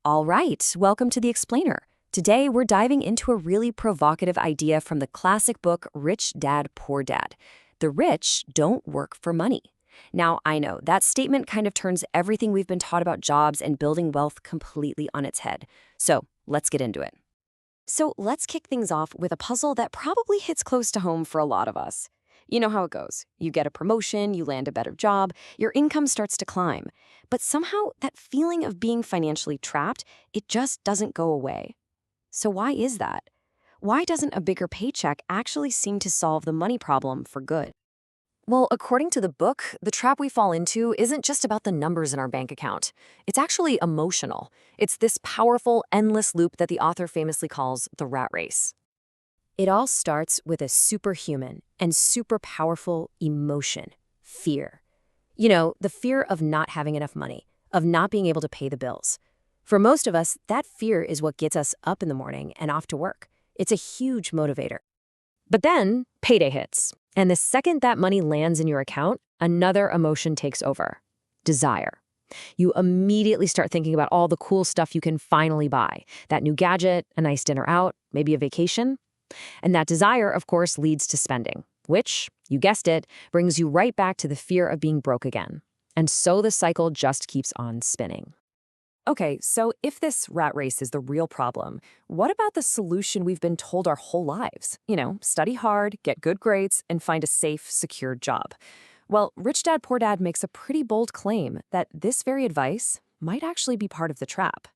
All right, welcome to The Explainer. Today, we're diving into a really provocative idea from the classic book Rich Dad, Poor Dad. The rich don't work for money. Now, I know that statement kind of turns everything we've been taught about jobs and building wealth completely on its head. So, let's get into it. So, let's kick things off with a puzzle that probably hits close to home for a lot of us. You know how it goes. You get a promotion, you land a better job, your income starts to climb. But somehow, that feeling of being financially trapped, it just doesn't go away. So why is that? Why doesn't a bigger paycheck actually seem to solve the money problem for good? Well, according to the book, the trap we fall into isn't just about the numbers in our bank account. It's actually emotional. It's this powerful, endless loop that the author famously calls the rat race. It all starts with a superhuman and super powerful emotion, fear. You know, the fear of not having enough money, of not being able to pay the bills. For most of us, that fear is what gets us up in the morning and off to work. It's a huge motivator. But then, payday hits. And the second that money lands in your account, another emotion takes over: desire. You immediately start thinking about all the cool stuff you can finally buy. That new gadget, a nice dinner out, maybe a vacation. And that desire, of course, leads to spending, which, you guessed it, brings you right back to the fear of being broke again. And so the cycle just keeps on spinning. Okay, so if this rat race is the real problem, what about the solution we've been told our whole lives? You know, study hard, get good grades, and find a safe, secure job. Well, Rich Dad, Poor Dad makes a pretty bold claim that this very advice might actually be part of the trap.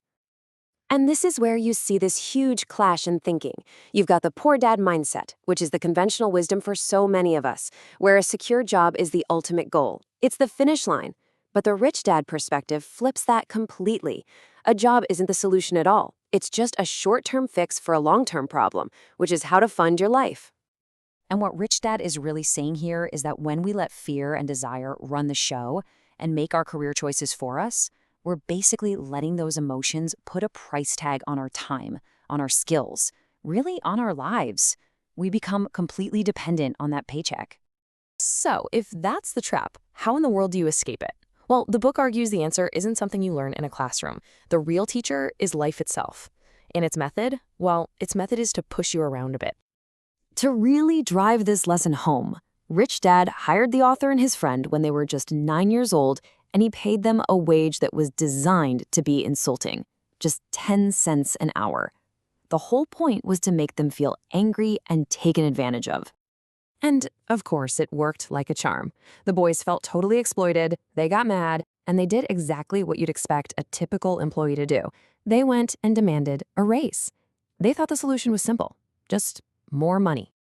And this is where you see this huge clash in thinking. You've got the poor dad mindset, which is the conventional wisdom for so many of us, where a secure job is the ultimate goal. It's the finish line. But the rich dad perspective flips that completely. A job isn't the solution at all. It's just a short-term fix for a long-term problem, which is how to fund your life. And what Rich Dad is really saying here is that when we let fear and desire run the show and make our career choices for us, we're basically letting those emotions put a price tag on our time, on our skills, really on our lives. We become completely dependent on that paycheck. So, if that's the trap, how in the world do you escape it? Well, the book argues the answer isn't something you learn in a classroom. The real teacher is life itself. And its method? Well, its method is to push you around a bit. To really drive this lesson home, Rich Dad hired the author and his friend when they were just 9 years old, and he paid them a wage that was designed to be insulting, just 10 cents an hour. The whole point was to make them feel angry and taken advantage of. And, of course, it worked like a charm. The boys felt totally exploited, they got mad, and they did exactly what you'd expect a typical employee to do. They went and demanded a raise. They thought the solution was simple, just more money.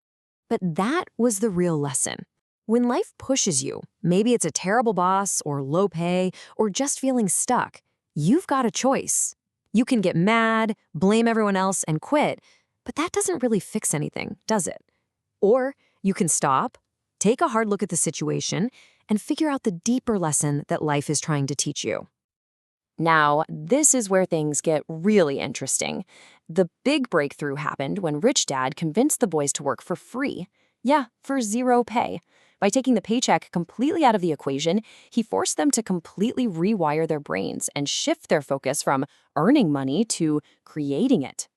But that was the real lesson. When life pushes you, maybe it's a terrible boss or low pay or just feeling stuck, you've got a choice. You can get mad, blame everyone else, and quit, but that doesn't really fix anything, does it? Or you can stop, take a hard look at the situation, and figure out the deeper lesson that life is trying to teach you. Now, this is where things get really interesting. The big breakthrough happened when Rich Dad convinced the boys to work for free. Yeah, for zero pay. By taking the paycheck completely out of the equation, he forced them to completely rewire their brains and shift their focus from earning money to creating it.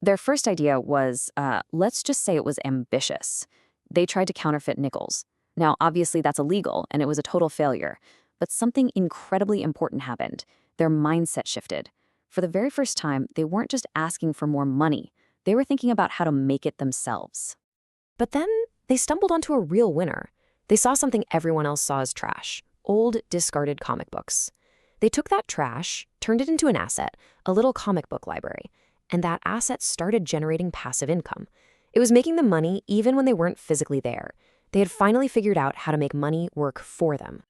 Their first idea was, let's just say it was ambitious. They tried to counterfeit nickels. Now, obviously that's illegal, and it was a total failure. But something incredibly important happened. Their mindset shifted. For the very first time, they weren't just asking for more money. They were thinking about how to make it themselves. But then they stumbled onto a real winner. They saw something everyone else saw as trash: old, discarded comic books. They took that trash, turned it into an asset, a little comic book library, and that asset started generating passive income. It was making them money even when they weren't physically there. They had finally figured out how to make money work for them.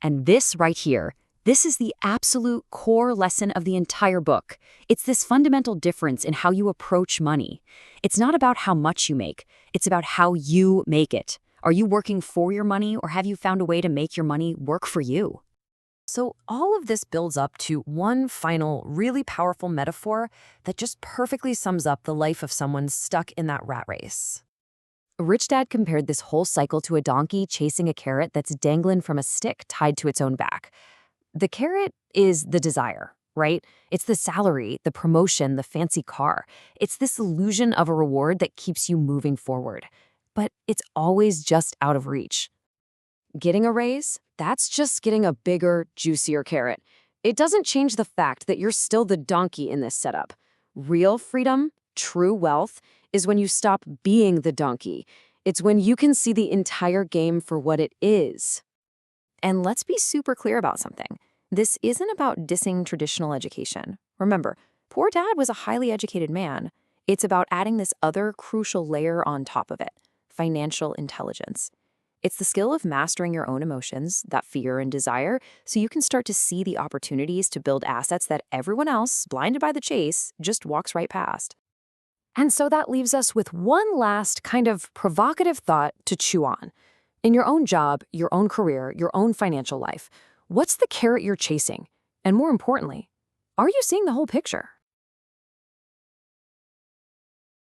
And this right here, this is the absolute core lesson of the entire book. It's this fundamental difference in how you approach money. It's not about how much you make. It's about how you make it. Are you working for your money, or have you found a way to make your money work for you? So all of this builds up to one final, really powerful metaphor that just perfectly sums up the life of someone stuck in that rat race. Rich Dad compared this whole cycle to a donkey chasing a carrot that's dangling from a stick tied to its own back. The carrot is the desire. right? It's the salary, the promotion, the fancy car. It's this illusion of a reward that keeps you moving forward. But it's always just out of reach. Getting a raise? That's just getting a bigger, juicier carrot. It doesn't change the fact that you're still the donkey in this setup. Real freedom, true wealth, is when you stop being the donkey. It's when you can see the entire game for what it is. And let's be super clear about something. This isn't about dissing traditional education. Remember, poor dad was a highly educated man. It's about adding this other crucial layer on top of it, financial intelligence. It's the skill of mastering your own emotions, that fear and desire, so you can start to see the opportunities to build assets that everyone else, blinded by the chase, just walks right past. And so that leaves us with one last kind of provocative thought to chew on. In your own job, your own career, your own financial life, what's the carrot you're chasing? And more importantly, are you seeing the whole picture?